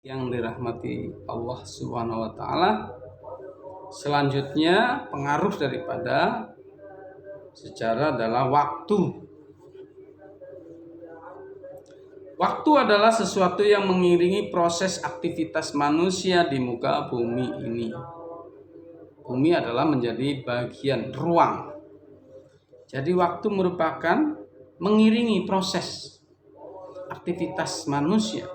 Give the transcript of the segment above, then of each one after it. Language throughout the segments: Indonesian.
Yang dirahmati Allah Subhanahu wa taala. Selanjutnya, pengaruh daripada sejarah adalah waktu. Waktu adalah sesuatu yang mengiringi proses aktivitas manusia di muka bumi ini. Bumi adalah menjadi bagian ruang. Jadi waktu merupakan mengiringi proses aktivitas manusia.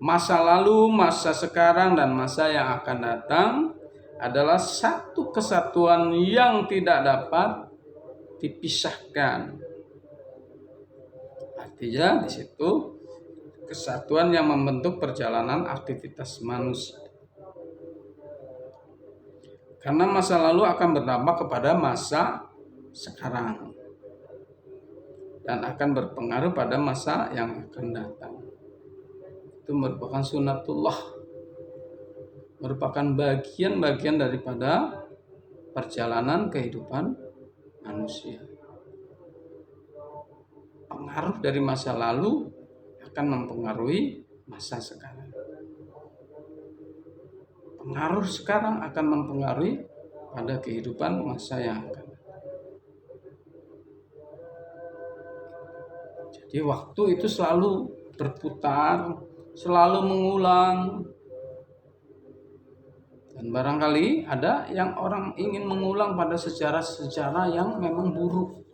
Masa lalu, masa sekarang, dan masa yang akan datang adalah satu kesatuan yang tidak dapat dipisahkan. Artinya di situ kesatuan yang membentuk perjalanan aktivitas manusia. Karena masa lalu akan berdampak kepada masa sekarang dan akan berpengaruh pada masa yang akan datang. Itu merupakan sunatullah, merupakan bagian-bagian daripada perjalanan kehidupan manusia. Pengaruh dari masa lalu akan mempengaruhi masa sekarang. Pengaruh sekarang akan mempengaruhi pada kehidupan masa yang akan datang. Jadi waktu itu selalu berputar, selalu mengulang. Dan barangkali ada yang orang ingin mengulang pada sejarah-sejarah yang memang buruk.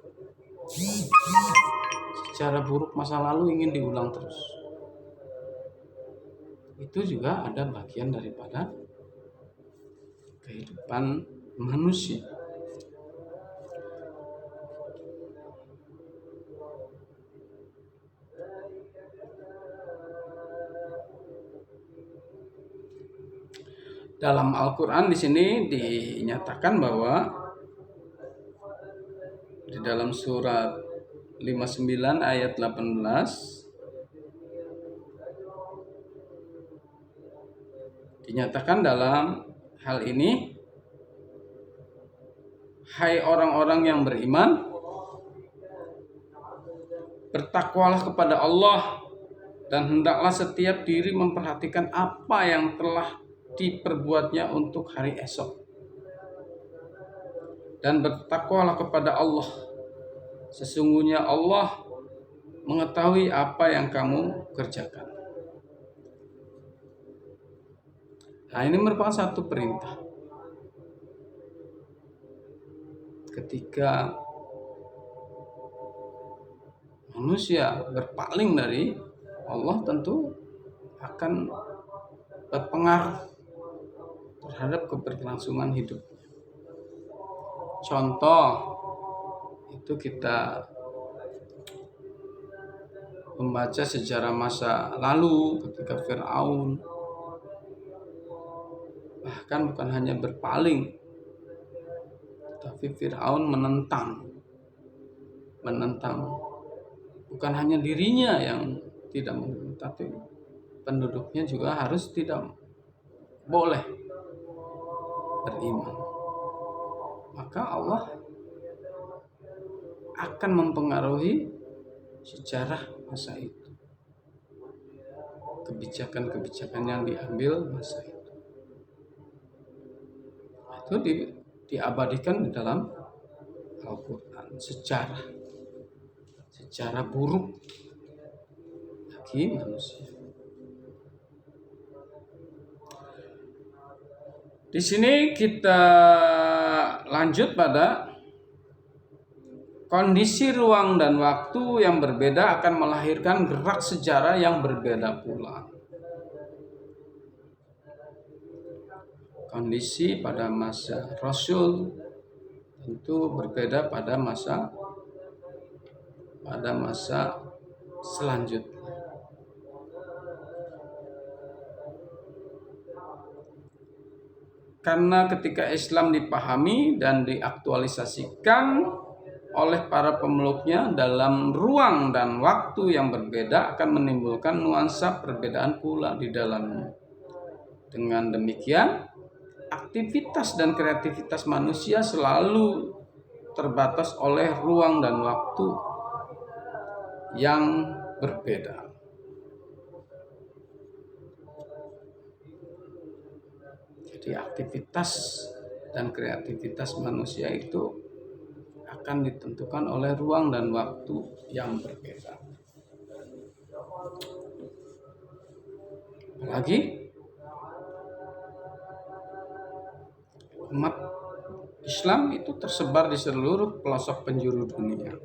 Sejarah buruk masa lalu ingin diulang terus. Itu juga ada bagian daripada kehidupan manusia. Dalam Al-Quran di sini dinyatakan bahwa di dalam surat 59 ayat 18 dinyatakan dalam hal ini, hai orang-orang yang beriman, bertakwalah kepada Allah dan hendaklah setiap diri memperhatikan apa yang telah diperbuatnya untuk hari esok. Dan bertakwalah kepada Allah. Sesungguhnya Allah mengetahui apa yang kamu kerjakan. Nah, ini merupakan satu perintah. Ketika manusia berpaling dari Allah, tentu akan berpengaruh terhadap keberlangsungan hidup. Contoh itu kita membaca sejarah masa lalu ketika Fir'aun bahkan bukan hanya berpaling, tapi Fir'aun menentang bukan hanya dirinya yang tidak mau, tapi penduduknya juga harus tidak boleh beriman. Maka Allah akan mempengaruhi sejarah masa itu, kebijakan-kebijakan yang diambil masa itu diabadikan di dalam Al-Quran. Sejarah buruk bagi manusia. Di sini kita lanjut pada kondisi ruang dan waktu yang berbeda akan melahirkan gerak sejarah yang berbeda pula. Kondisi pada masa Rasul tentu berbeda pada masa selanjutnya. Karena ketika Islam dipahami dan diaktualisasikan oleh para pemeluknya dalam ruang dan waktu yang berbeda akan menimbulkan nuansa perbedaan pula di dalamnya. Dengan demikian, aktivitas dan kreativitas manusia selalu terbatas oleh ruang dan waktu yang berbeda. Jadi aktivitas dan kreativitas manusia itu akan ditentukan oleh ruang dan waktu yang berbeda. Apalagi umat Islam itu tersebar di seluruh pelosok penjuru dunia.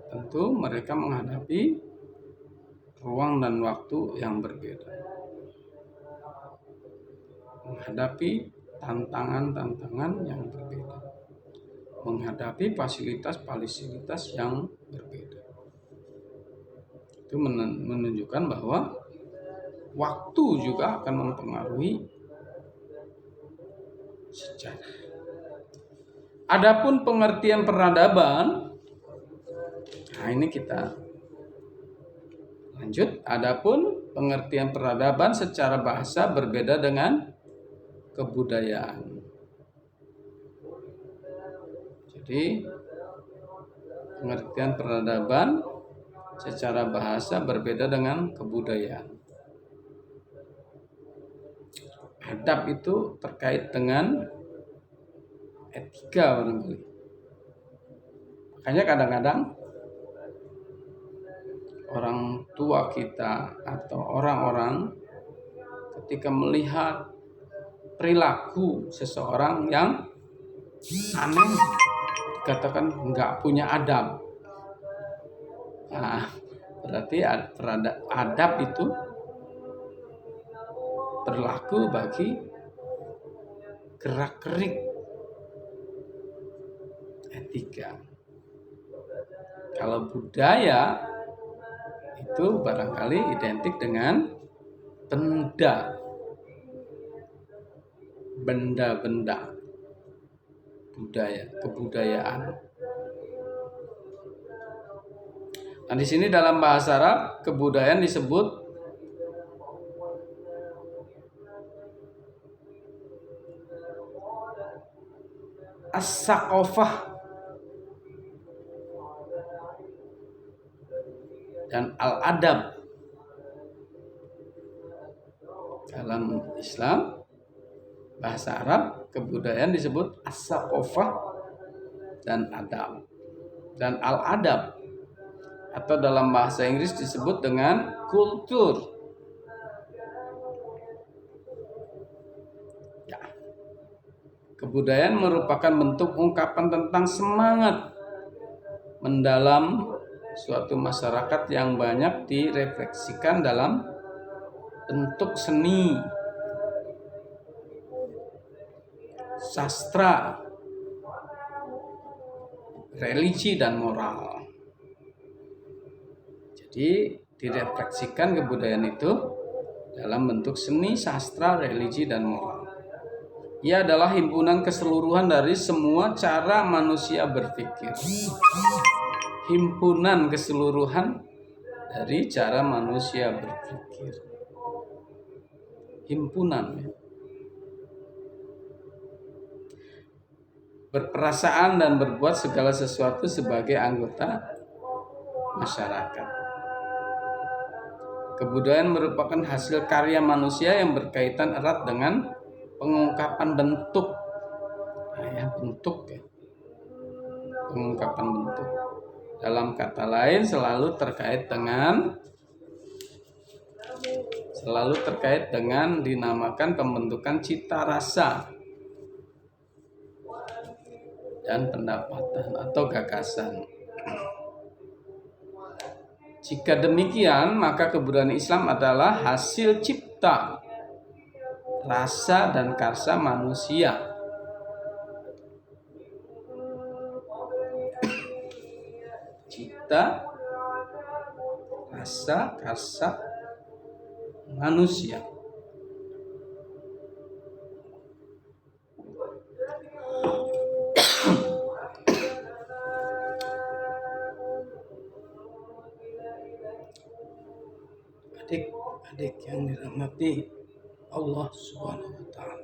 Tentu mereka menghadapi ruang dan waktu yang berbeda, menghadapi tantangan-tantangan yang berbeda, menghadapi fasilitas-fasilitas yang berbeda. Itu menunjukkan bahwa waktu juga akan mempengaruhi sejarah. Adapun pengertian peradaban, nah ini kita lanjut. Adapun pengertian peradaban secara bahasa berbeda dengan kebudayaan. Jadi pengertian peradaban secara bahasa berbeda dengan kebudayaan. Adab itu terkait dengan etika barangkali. Makanya kadang-kadang orang tua kita atau orang-orang ketika melihat perilaku seseorang yang aneh, dikatakan nggak punya adab. Nah, berarti adab itu berlaku bagi gerak-gerik etika. Kalau budaya itu barangkali identik dengan benda-benda budaya, kebudayaan. Nah, di sini dalam bahasa Arab kebudayaan disebut as-saqafah dan al-adab. Dalam Islam, bahasa Arab, kebudayaan disebut as-saqafah dan adab. Dan al-adab atau dalam bahasa Inggris disebut dengan kultur. Ya. Kebudayaan merupakan bentuk ungkapan tentang semangat mendalam suatu masyarakat yang banyak direfleksikan dalam bentuk seni, sastra, religi, dan moral. Jadi direfleksikan kebudayaan itu dalam bentuk seni, sastra, religi, dan moral. Ia adalah himpunan keseluruhan dari semua cara manusia berpikir. Himpunan keseluruhan dari cara manusia berpikir. Himpunan. Berperasaan dan berbuat segala sesuatu sebagai anggota masyarakat. Kebudayaan merupakan hasil karya manusia yang berkaitan erat dengan pengungkapan bentuk. Bentuk ya. Pengungkapan bentuk. Dalam kata lain selalu terkait dengan dinamakan pembentukan cita rasa dan pendapatan atau gagasan. Jika demikian, maka kebudayaan Islam adalah hasil cipta, rasa dan karsa manusia. Cipta, rasa, karsa manusia. Adik-adik yang dirahmati Allah Subhanahu wa taala.